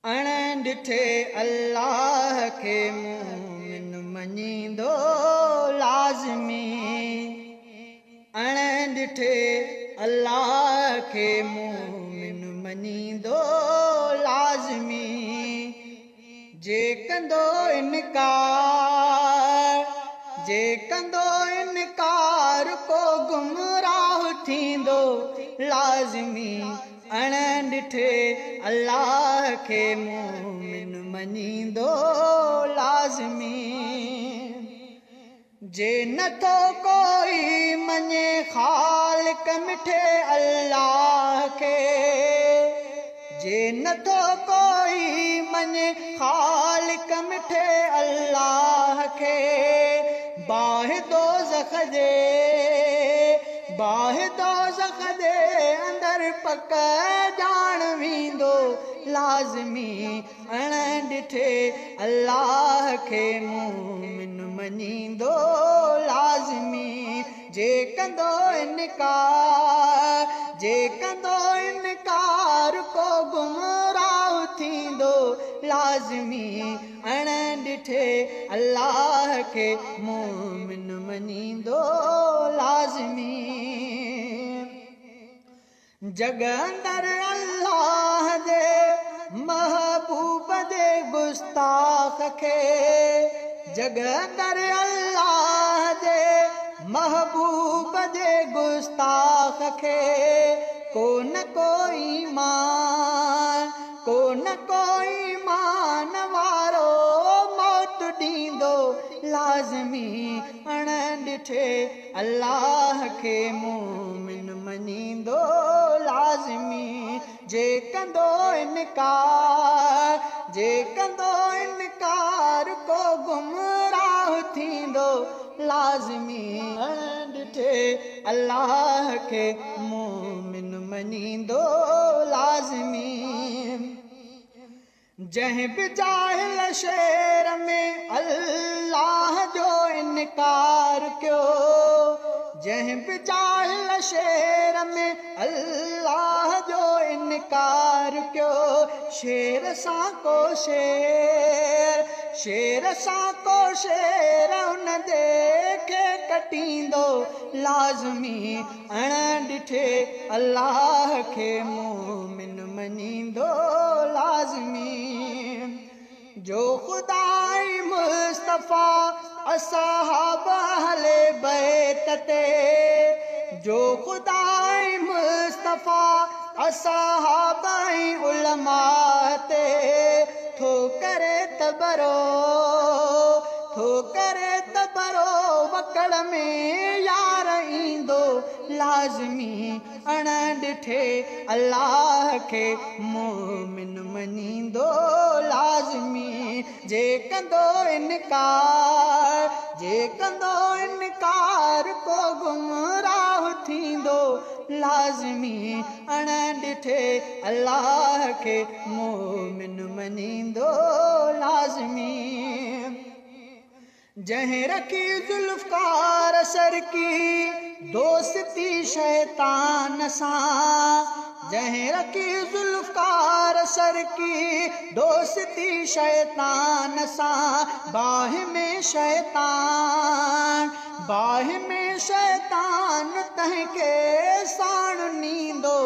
अण ॾिठे अल्लाह खे मोमिन मञींदो लाज़मी। अण ॾिठे अल्लाह खे मोमिन मञींदो लाज़मी। जे कंदो इनकार को गुमराह थींदो लाज़मी। अण ॾिठे अल्लाह खे मोमिन मञींदो लाज़मी। जे नथो कोई मञे ख़ालिक मिठे अल्लाह खे, जे नथो कोई मञे ख़ालिक मिठे अल्लाह खे, बाहि दोज़ख जे अंदर पक ॼाण वेंदो लाज़मी। अण ॾिठे अल्लाह खे मोमिन मञींदो लाज़मी। जे कंदो इनकार को गुमराह थींदो लाज़मी। अण ॾिठे अल्लाह खे मोमिन मञींदो लाज़मी। जग अंदर अल्लाह जे महबूब जे गुस्ताख खे, जग अंदर अल्लाह जे महबूब जे गुस्ताख खे, को न कोई मान वारो मौत ॾींदो लाज़मी। अण ॾिठे अल्लाह खे मोमिन मञींदो लाज़मी। जे कंदो इनकार को गुमराह थींदो लाज़मी। अण ॾिठे अल्लाह खे मोमिन मञींदो लाज़मी। जंहिं बि जाहिल शेर में अल्लाह जो इनकार कयो, जंहिं बि जाहिल शेर में अल्लाह जो इनकार कयो, शेर सां को शेर उन जे खे कटींदो लाज़मी। अण ॾिठे अल्लाह खे मोमिन मञींदो लाज़मी। जो ख़ुदाई मुस्तफ़ा असहाब अहले बैत ते, जो ख़ुदाई मुस्तफ़ा असहाब उलमा ते थो करे तबरो वकड़ में यार ईंदो लाज़मी। अण ॾिठे अल्लाह खे मोमिन मञींदो लाज़मी। जे कंदो इनकार को गुमराह थींदो लाज़मी। अण ॾिठे अल्लाह खे मोमिन मञींदो लाज़मी। जंहिं रखी ज़ुल्फ़कार सर की दोस्ती शैतान सां, जंहिं रखी ज़ुल्फ़कार सर की दोस्ती शैतान सां, बाहि में शैतान तंहिंखे साण नींदो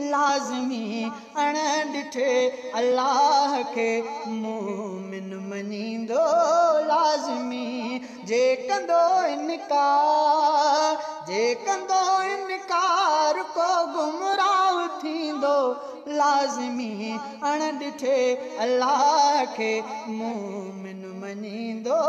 लाज़मी। अण ॾिठे अल्लाह खे मोमिन मञींदो लाज़मी। जे कंदो इनकार को गुमराह थींदो लाज़मी। अण ॾिठे अल्लाह खे मोमिन मञींदो